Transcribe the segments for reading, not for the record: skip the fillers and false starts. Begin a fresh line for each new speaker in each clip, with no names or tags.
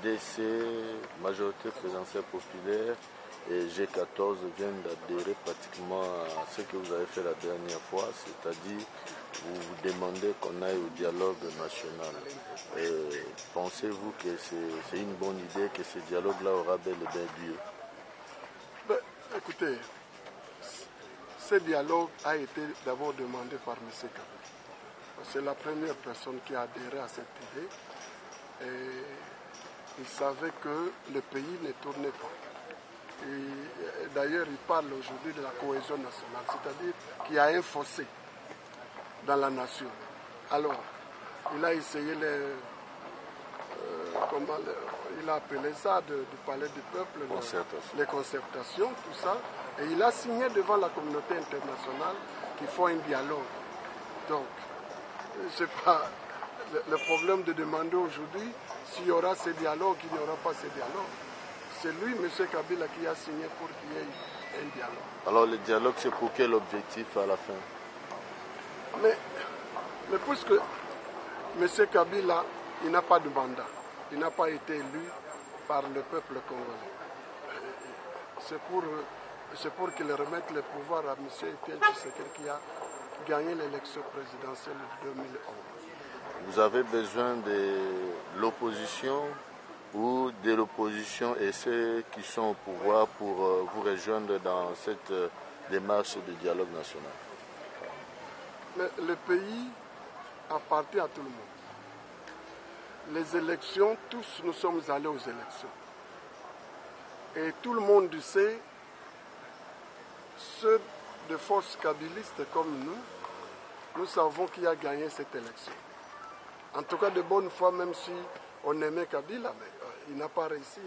DC, Majorité présidentielle populaire et G14 viennent d'adhérer pratiquement à ce que vous avez fait la dernière fois, c'est-à-dire vous demandez qu'on aille au dialogue national. Pensez-vous que c'est une bonne idée, que ce dialogue-là aura bel et bien lieu?
Écoutez, ce dialogue a été d'abord demandé par M. Kabila. C'est la première personne qui a adhéré à cette idée. Et il savait que le pays ne tournait pas. Et d'ailleurs, il parle aujourd'hui de la cohésion nationale, c'est-à-dire qu'il y a un fossé dans la nation. Alors, il a essayé il a appelé ça du palais du peuple, les concertations, tout ça. Et il a signé devant la communauté internationale qu'il faut un dialogue. Donc, je ne sais pas, le problème de demander aujourd'hui s'il y aura ce dialogue, qu'il n'y aura pas ce dialogue. C'est lui, M. Kabila, qui a signé pour qu'il y ait un dialogue.
Alors le dialogue, c'est pour quel objectif à la fin?
Mais puisque M. Kabila, il n'a pas de mandat, il n'a pas été élu par le peuple congolais. C'est pour qu'il remette le pouvoir à M. Etienne Tshisekedi qui a gagné l'élection présidentielle de 2011.
Vous avez besoin de l'opposition ou de l'opposition et ceux qui sont au pouvoir pour vous rejoindre dans cette démarche de dialogue national?
Mais le pays appartient à tout le monde. Les élections, tous nous sommes allés aux élections. Et tout le monde sait, ceux de forces kabylistes comme nous savons qui a gagné cette élection. En tout cas, de bonne foi, même si on aimait Kabila, mais il n'a pas réussi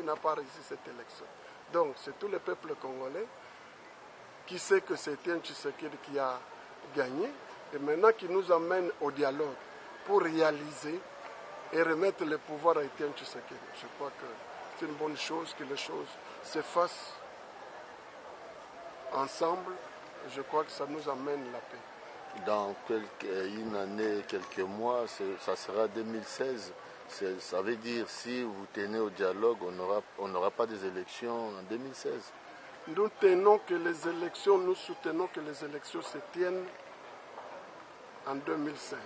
cette élection. Donc, c'est tout le peuple congolais qui sait que c'est Etienne Tshisekedi qui a gagné et maintenant qui nous amène au dialogue pour réaliser et remettre le pouvoir à Etienne Tshisekedi. Je crois que c'est une bonne chose que les choses se fassent ensemble. Je crois que ça nous amène la paix.
Dans une année, quelques mois, ça sera 2016. Ça veut dire si vous tenez au dialogue, on n'aura pas des élections en 2016.
Nous soutenons que les élections se tiennent en 2016.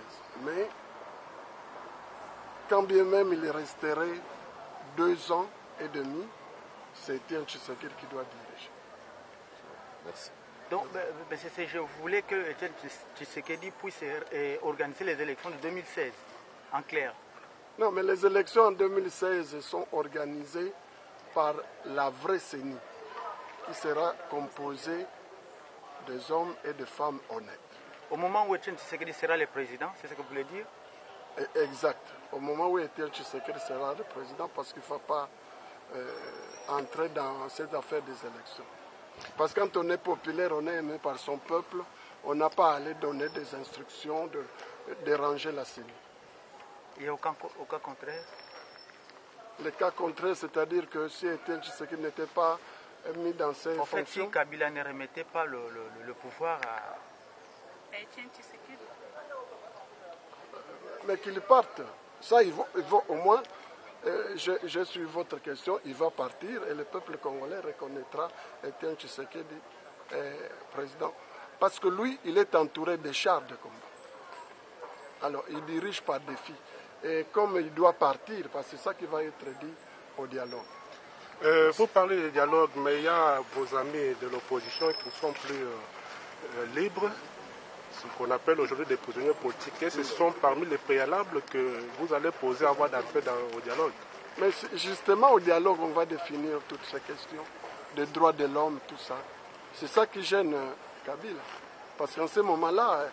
Mais quand bien même il resterait 2 ans et demi, c'est Etienne Tshisekedi qui doit diriger.
Merci.
Donc, je voulais que Etienne Tshisekedi puisse organiser les élections de 2016, en clair.
Non, mais les élections en 2016 sont organisées par la vraie CENI, qui sera composée des hommes et des femmes honnêtes.
Au moment où Etienne Tshisekedi sera le président, c'est ce que vous voulez dire?
Exact. Au moment où Etienne Tshisekedi sera le président, parce qu'il ne faut pas entrer dans cette affaire des élections. Parce que quand on est populaire, on est aimé par son peuple, on n'a pas à aller donner des instructions de déranger la CENI.
Et au cas contraire?
Le cas contraire, c'est-à-dire que si Etienne Tshisekedi n'était pas mis dans ses fonctions...
En fait, si Kabila ne remettait pas le pouvoir à
Etienne Tshisekedi,
mais qu'il parte. Ça, il va au moins... je suis votre question, il va partir et le peuple congolais reconnaîtra Etienne Tshisekedi président. Parce que lui, il est entouré de chars de combat. Alors, il dirige par défi. Et comme il doit partir, parce que c'est ça qui va être dit au dialogue.
Vous parlez de dialogue, mais il y a vos amis de l'opposition qui ne sont plus libres, ce qu'on appelle aujourd'hui des prisonniers politiques. Et ce sont parmi les préalables que vous allez poser avant d'entrer au dialogue.
Mais justement, au dialogue, on va définir toutes ces questions, des droits de l'homme, tout ça. C'est ça qui gêne Kabila. Parce qu'en ce moment-là,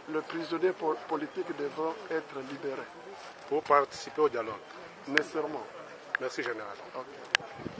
les prisonniers politiques devront être libérés.
Pour participer au dialogue.
Nécessairement.
Merci, Général.
Okay.